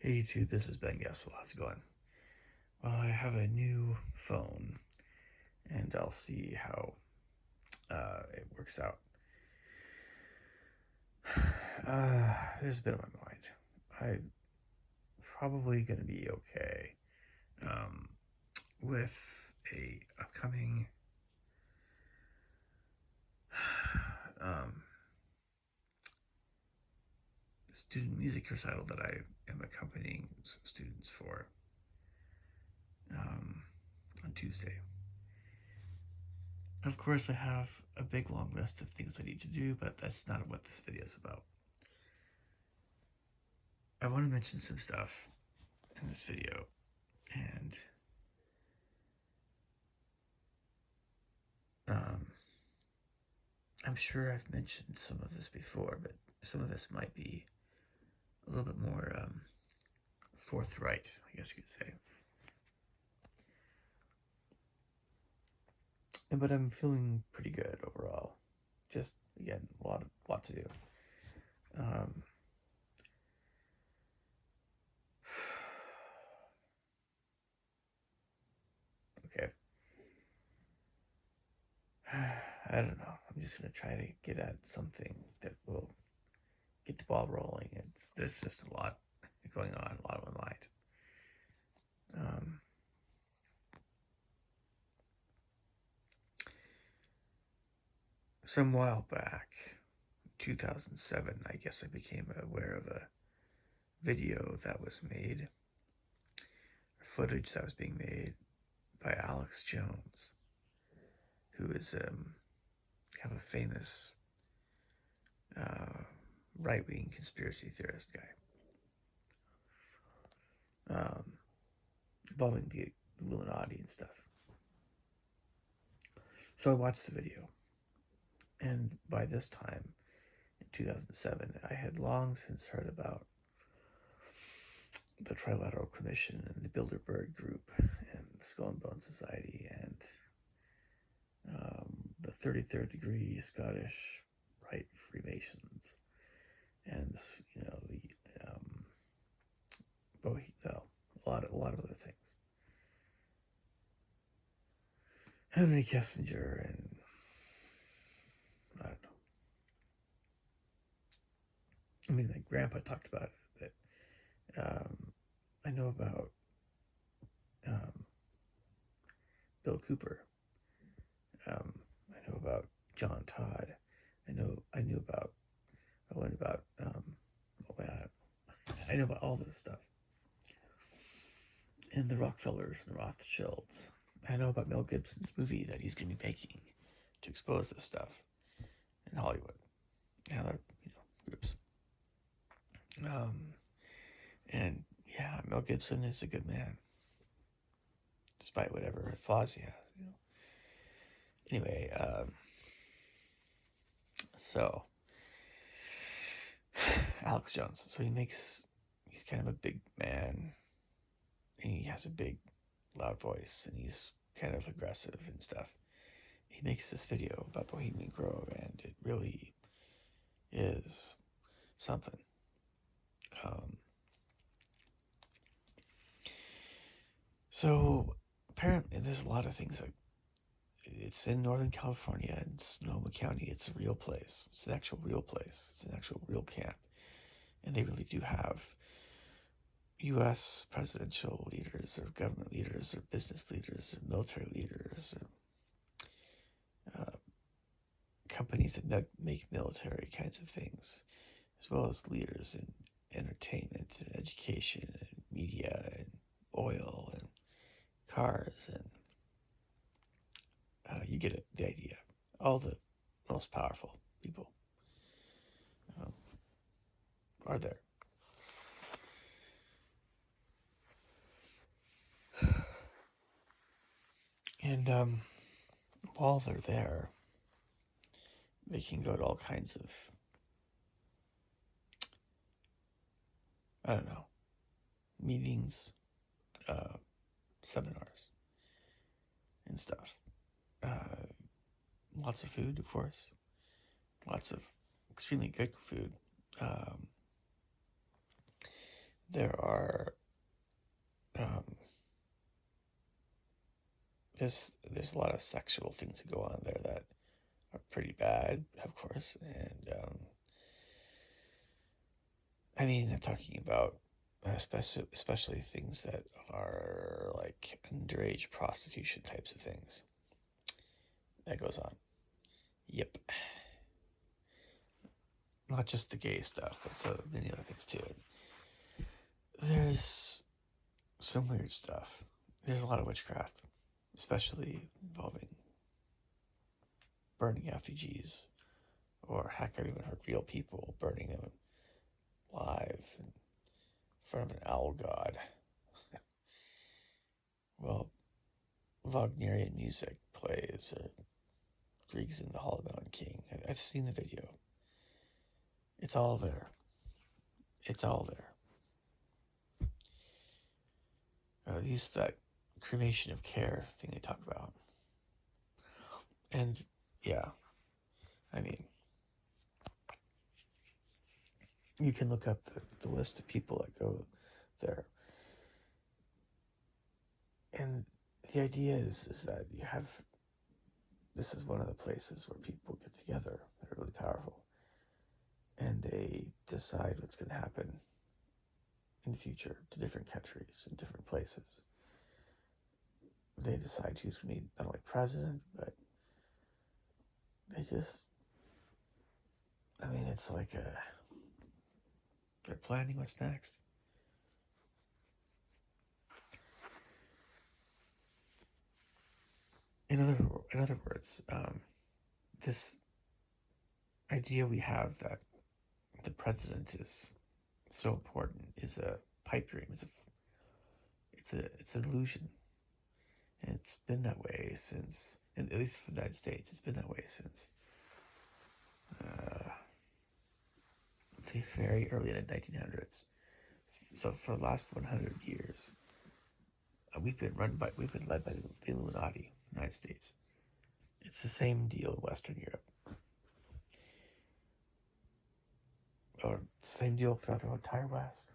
Hey YouTube, this is Ben Gessel. How's it going? Well, I have a new phone, and I'll see how it works out. There's a bit on my mind. I'm probably gonna be okay um, with a upcoming um, student music recital that I am accompanying some students for um, on Tuesday. Of course, I have a big long list of things I need to do, but that's not what this video is about. I want to mention some stuff in this video, and um, I'm sure I've mentioned some of this before, but some of this might be a little bit more forthright, I guess you could say. But I'm feeling pretty good overall. Just again, a lot to do. Um, okay, I don't know. I'm just gonna try to get at something that will get the ball rolling. There's just a lot going on, a lot on my mind. Some while back, 2007, I guess I became aware of a video that was made, footage that was being made by Alex Jones, who is kind of a famous uh, right-wing conspiracy theorist guy, involving the Illuminati and stuff. So I watched the video, and by this time, in 2007, I had long since heard about the Trilateral Commission and the Bilderberg Group and the Skull and Bone Society and the 33rd degree Scottish Rite Freemasons and the a lot of other things. Henry Kissinger and I don't know. I mean, my grandpa talked about it, but I know about um, Bill Cooper. I know about John Todd. I learned about I know about all this stuff. And the Rockefellers and the Rothschilds. I know about Mel Gibson's movie that he's going to be making to expose this stuff in Hollywood and other groups. And yeah, Mel Gibson is a good man, despite whatever flaws he has. Anyway, so Alex Jones. So he's kind of a big man, and he has a big, loud voice, and he's kind of aggressive and stuff. He makes this video about Bohemian Grove, and it really is something. So apparently, there's a lot of things. It's in Northern California in Sonoma County. It's a real place. It's an actual real place. It's an actual real camp, and they really do have U.S. presidential leaders, or government leaders, or business leaders, or military leaders, or companies that make military kinds of things, as well as leaders in entertainment, and education, and media, and oil, and cars, and you get it, the idea. All the most powerful people um, are there. And while they're there, they can go to all kinds of, I don't know, meetings, seminars, and stuff. Uh, Lots of food, of course. Lots of extremely good food. there are um, there's a lot of sexual things that go on there that are pretty bad, of course, and I mean, I'm talking about especially things that are like underage prostitution types of things that goes on. Yep, not just the gay stuff, but so many other things too. There's some weird stuff. There's a lot of witchcraft, especially involving burning effigies, or heck, I've even heard real people burning them live in front of an owl god. Well, Wagnerian music plays, or Griegs in the Hall of the Mountain King. I've seen the video. It's all there. It's all there. At least that cremation of care thing they talk about. And yeah, I mean, you can look up the list of people that go there. And the idea is that this is one of the places where people get together that are really powerful. And they decide what's going to happen in the future to different countries and different places. They decide who's going to be not only president, but it's like they're planning what's next. In other words, this idea we have that the president is so important is a pipe dream. It's an illusion, and it's been that way since, at least for the United States, it's been that way since the very early 1900s. So for the last 100 years, we've been led by the Illuminati, the United States. It's the same deal in Western Europe, or same deal throughout the entire West.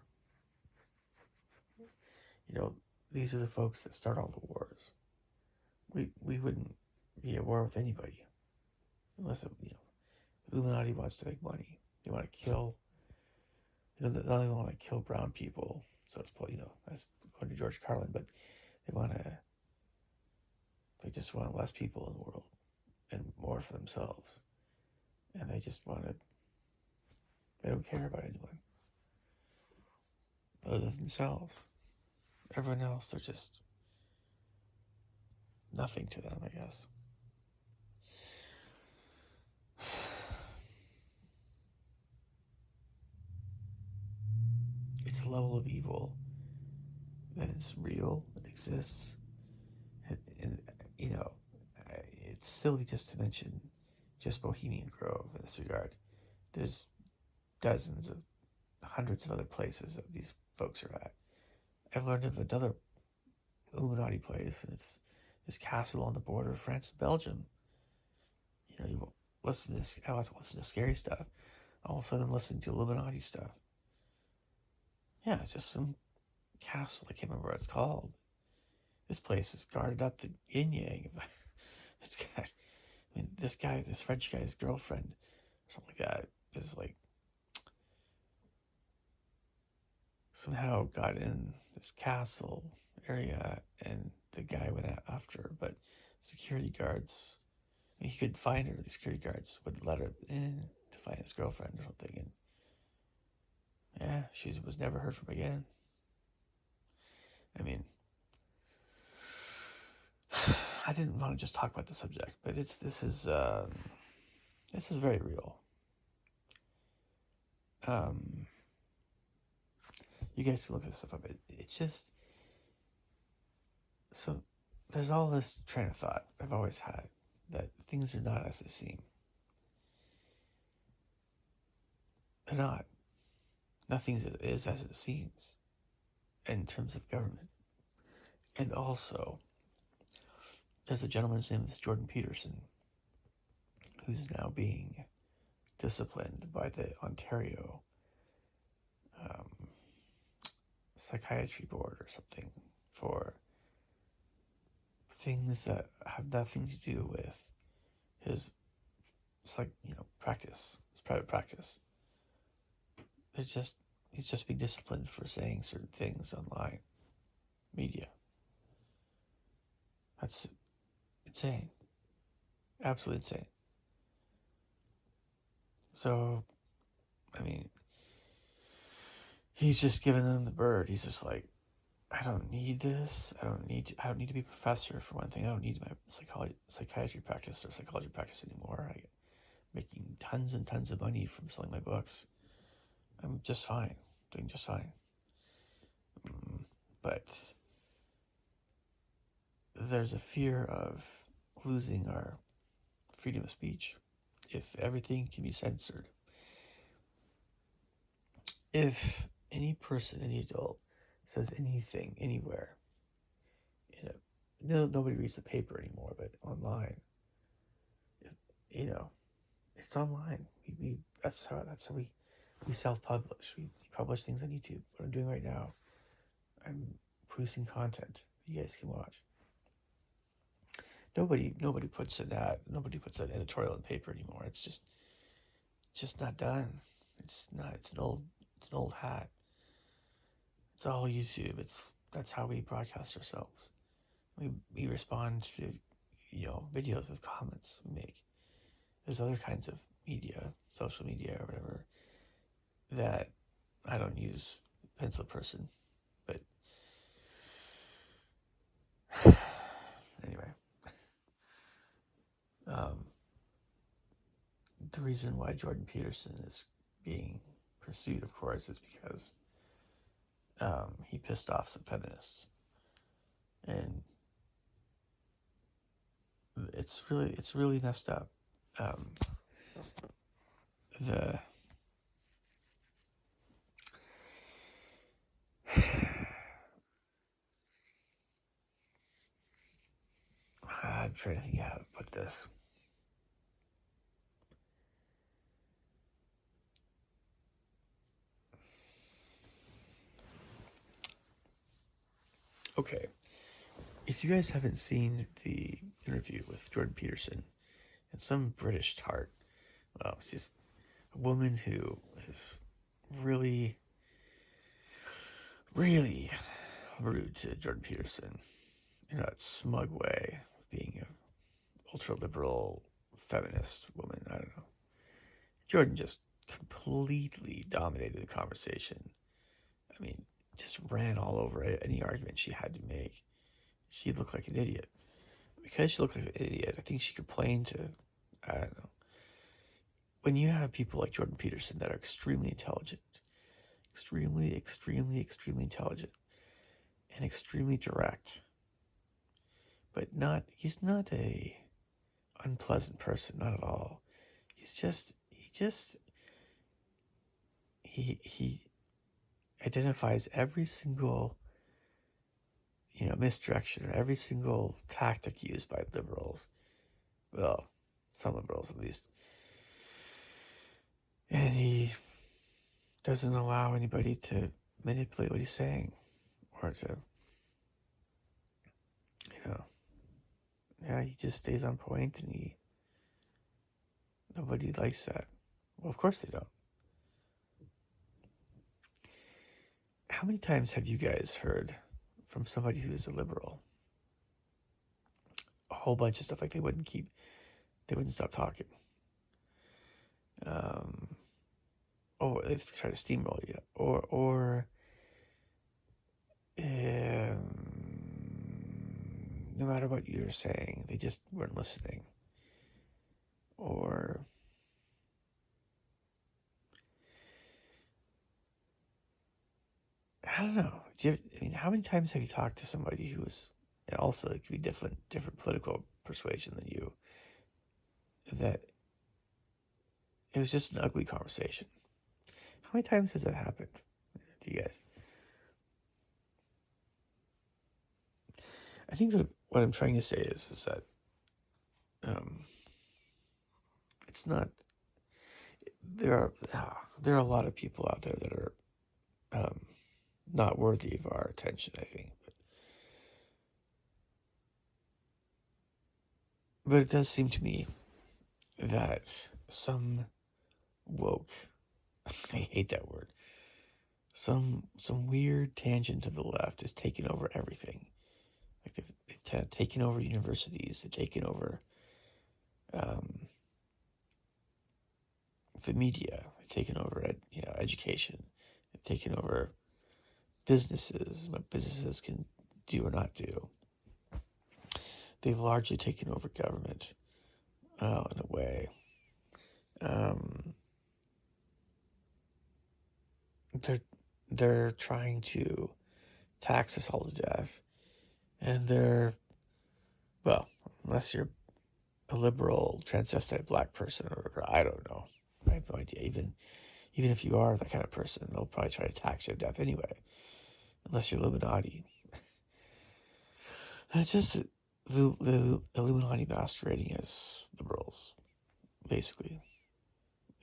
These are the folks that start all the wars. We wouldn't be at war with anybody unless Illuminati wants to make money. They want to kill. They not only want to kill brown people, so it's that's according to George Carlin, but they just want less people in the world and more for themselves, and they don't care about anyone other than themselves. Everyone else, they're just nothing to them, I guess. It's a level of evil that is real, it exists, and it's silly just to mention just Bohemian Grove in this regard. There's hundreds of other places that these folks are at. I've learned of another Illuminati place, and it's this castle on the border of France and Belgium. You listen to this, I want to listen to scary stuff. All of a sudden, I'm listening to Illuminati stuff. Yeah, it's just some castle. I can't remember what it's called. This place is guarded up the yin yang. It's got, this French guy's girlfriend, or something like that, is like somehow got in this castle area, and the guy went after her, but security guards, he could find her. The security guards would let her in to find his girlfriend or something, and yeah, she was never heard from again. I didn't want to just talk about the subject, but this is very real. You guys can look this stuff up. It's just, so there's all this train of thought I've always had that things are not as they seem. They're not. Nothing is as it seems in terms of government. And also, there's a gentleman's name is Jordan Peterson, who's now being disciplined by the Ontario psychiatry board or something for things that have nothing to do with his, practice, his private practice. He's just being disciplined for saying certain things online media. That's insane. Absolutely insane. So, I mean, he's just giving them the bird. He's just like, I don't need this. I don't need to be a professor for one thing. I don't need my psychiatry practice or psychology practice anymore. I'm making tons and tons of money from selling my books. I'm just fine, doing just fine. But there's a fear of losing our freedom of speech if everything can be censored. If any person, any adult, says anything anywhere, nobody reads the paper anymore, but online, it's online. That's how we self-publish. We publish things on YouTube. What I'm doing right now, I'm producing content that you guys can watch. Nobody puts an ad. Nobody puts an editorial in paper anymore. It's just not done. It's not. It's an old hat. It's all YouTube. That's how we broadcast ourselves. We respond to videos with comments we make. There's other kinds of media, social media or whatever, that I don't use pencil person, but anyway. The reason why Jordan Peterson is being pursued, of course, is because he pissed off some feminists, and it's really messed up. I'm trying to think how to put this. Okay, if you guys haven't seen the interview with Jordan Peterson and some British tart, well, she's a woman who is really, really rude to Jordan Peterson in a smug way of being an ultra-liberal feminist woman. I don't know. Jordan just completely dominated the conversation. I mean, just ran all over any argument she had to make. She looked like an idiot. Because she looked like an idiot, I think she complained to, I don't know. When you have people like Jordan Peterson that are extremely intelligent, extremely intelligent, and extremely direct, but he's not a unpleasant person, not at all. He identifies every single misdirection or every single tactic used by liberals. Well, some liberals at least. And he doesn't allow anybody to manipulate what he's saying or to, he just stays on point, and nobody likes that. Well, of course they don't. How many times have you guys heard from somebody who is a liberal a whole bunch of stuff like they wouldn't stop talking? Or they try to steamroll you, or no matter what you're saying, they just weren't listening. Or I don't know. How many times have you talked to somebody who was also, it could be different political persuasion than you, that it was just an ugly conversation? How many times has that happened to you guys? I think that what I'm trying to say is that it's not. There are a lot of people out there that are not worthy of our attention, I think. But it does seem to me that some woke, I hate that word, some weird tangent to the left is taking over everything. Like they've taken over universities, they've taken over the media, they've taken over education, they've taken over businesses, what businesses can do or not do. They've largely taken over government, in a way. They're trying to tax us all to death, and unless you're a liberal transvestite black person or whatever, I don't know. I have no idea. Even if you are that kind of person, they'll probably try to tax you to death anyway, unless you're Illuminati. And it's just the Illuminati masquerading as liberals, basically.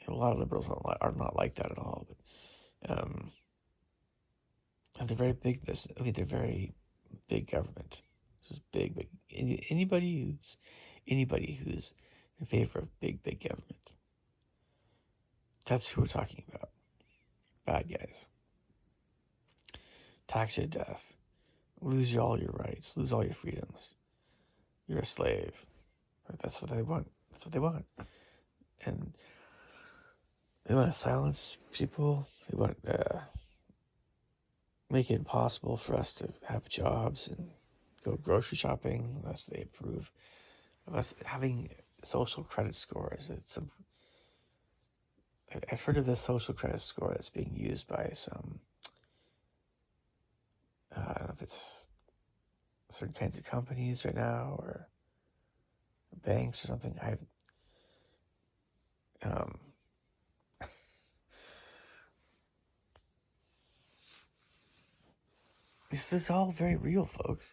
A lot of liberals are not like that at all, but and they're very big business. I mean, they're very big government. This is big. Anybody who's in favor of big government, that's who we're talking about. Bad guys. Tax you to death. Lose all your rights. Lose all your freedoms. You're a slave. That's what they want. That's what they want. And they want to silence people. They want to make it impossible for us to have jobs and go grocery shopping unless they approve of us having social credit scores. I've heard of this social credit score that's being used by some, I don't know if it's certain kinds of companies right now or banks or something. This is all very real, folks.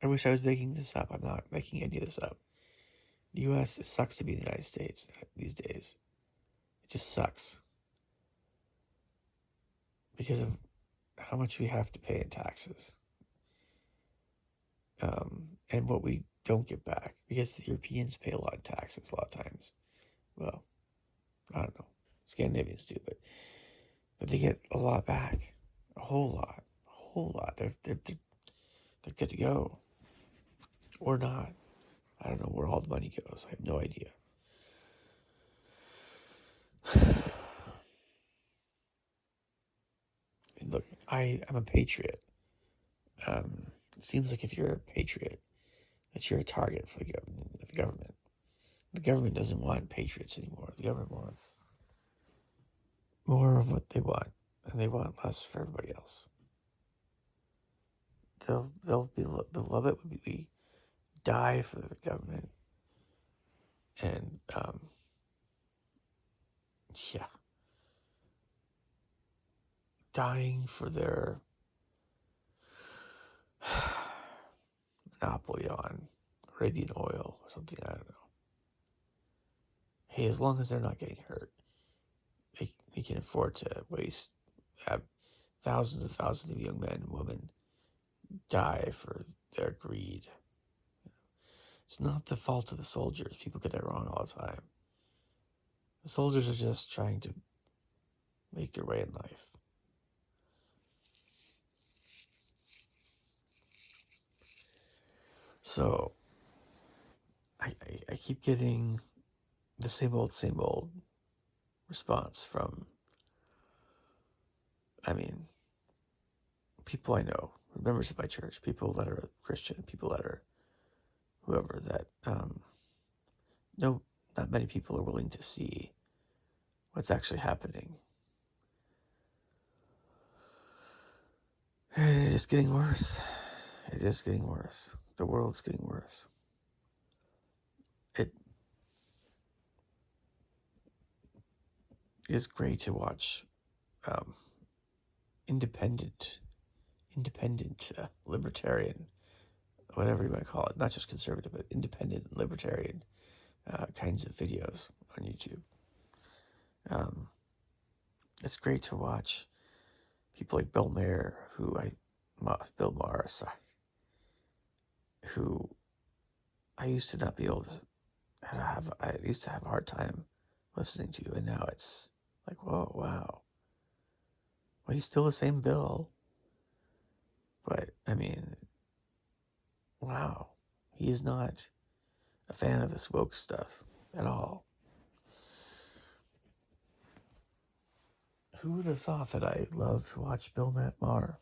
I wish I was making this up. I'm not making any of this up. The U.S., it sucks to be in the United States these days. It just sucks. Because of how much we have to pay in taxes. And what we don't get back. Because the Europeans pay a lot in taxes a lot of times. Well, I don't know. Scandinavians do, but they get a lot back. A whole lot. They're good to go. Or not. I don't know where all the money goes. I have no idea. Look, I'm a patriot. It seems like if you're a patriot, that you're a target for the government. The government doesn't want patriots anymore. The government wants more of what they want, and they want less for everybody else. They'll love it when we die for the government, and dying for their monopoly on Arabian oil or something. I don't know. Hey, as long as they're not getting hurt, they can afford to have thousands and thousands of young men and women die for their greed. It's not the fault of the soldiers. People get that wrong all the time. The soldiers are just trying to make their way in life. So, I keep getting the same old response from, people I know, members of my church, people that are Christian, people that are whoever, that no, not many people are willing to see what's actually happening. It is getting worse. It is getting worse. The world's getting worse. It is great to watch independent, libertarian, whatever you want to call it, not just conservative, but independent, libertarian kinds of videos on YouTube. It's great to watch People like Bill Maher, Bill Maher, sorry, who I used to not be able to I used to have a hard time listening to, and now it's like, whoa, wow. Well, he's still the same Bill, but I mean, wow, he is not a fan of this woke stuff at all. Who would have thought that I love to watch Bill Maher?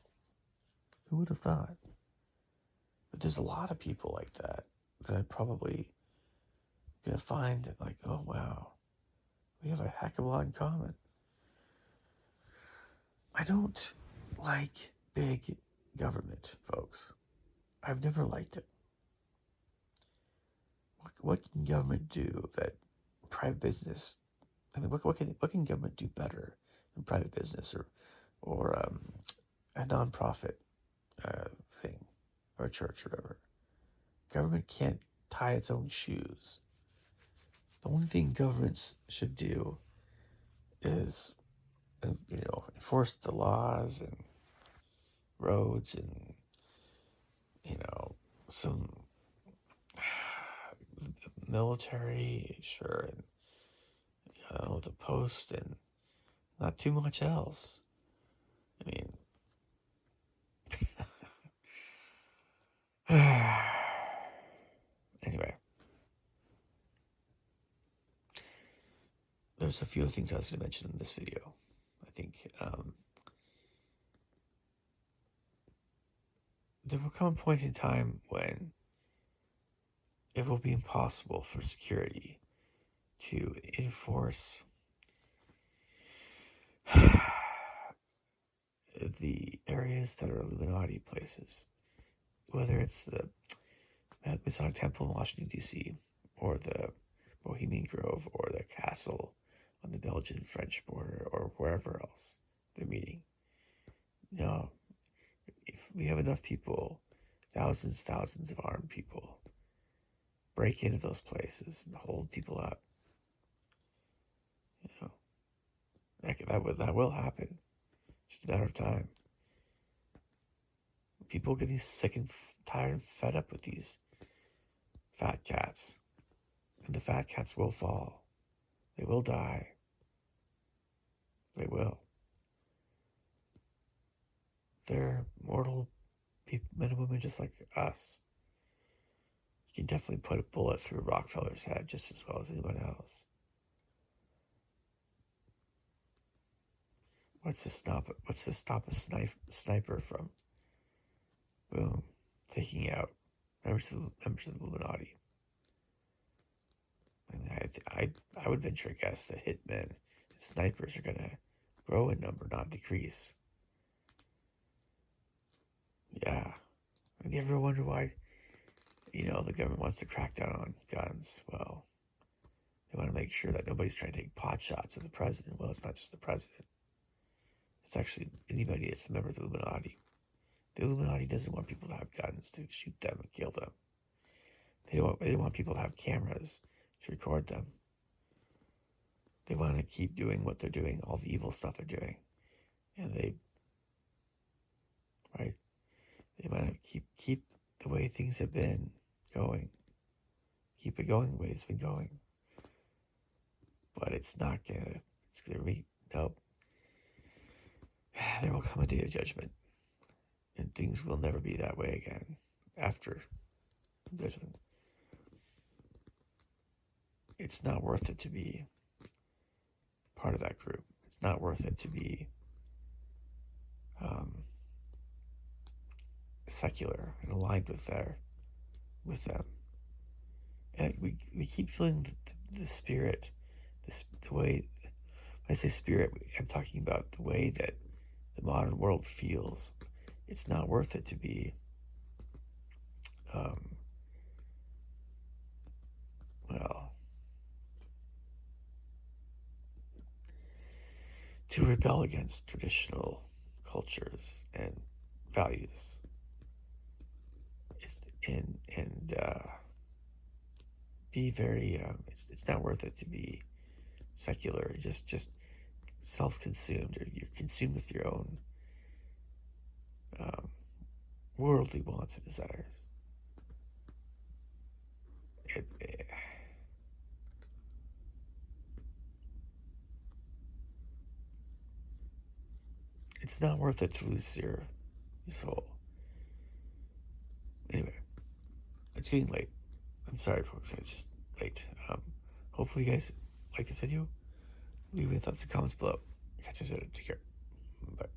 Who would have thought? But there's a lot of people like that that I'm probably gonna find like, oh wow, we have a heck of a lot in common. I don't like big government, folks. I've never liked it. What can government do that private business? I mean, what can government do better than private business or a nonprofit thing or a church or whatever? Government can't tie its own shoes. The only thing governments should do is, enforce the laws and roads and, some military, sure, and, the post, and not too much else. I mean, anyway, there's a few other things I was going to mention in this video. I think there will come a point in time when it will be impossible for security to enforce the areas that are Illuminati places, whether it's the Masonic Temple in Washington, D.C., or the Bohemian Grove, or the castle on the Belgian-French border, or wherever else they're meeting. No, if we have enough people, thousands of armed people, break into those places and hold people up, that will happen. Just a matter of time. People getting sick and tired and fed up with these fat cats. And the fat cats will fall. They will die. They will. They're mortal people, men and women just like us. You can definitely put a bullet through Rockefeller's head just as well as anyone else. What's to stop a sniper from, boom, taking out members of the Illuminati? I mean, I would venture a guess that hitmen and snipers are gonna grow in number, not decrease. Yeah. And you ever wonder why, the government wants to crack down on guns? Well, they want to make sure that nobody's trying to take pot shots at the president. Well, it's not just the president. It's actually anybody that's a member of the Illuminati. The Illuminati doesn't want people to have guns to shoot them and kill them. They don't want people to have cameras to record them. They want to keep doing what they're doing, all the evil stuff they're doing. And they want to keep the way things have been going. Keep it going the way it's been going. But it's going to be, nope. There will come a day of judgment. And things will never be that way again after judgment. It's not worth it to be part of that group. It's not worth it to be secular and aligned with them. And we keep feeling the spirit, the way, when I say spirit, I'm talking about the way that the modern world feels. It's not worth it to be, to rebel against traditional cultures and values. Be very, it's not worth it to be secular, just self-consumed, or you're consumed with your own worldly wants and desires. It, it's not worth it to lose your soul. Anyway, it's getting late. I'm sorry, folks. It's just late. Hopefully, you guys like this video. Leave your thoughts and comments below. Catch you later. Take care. Bye.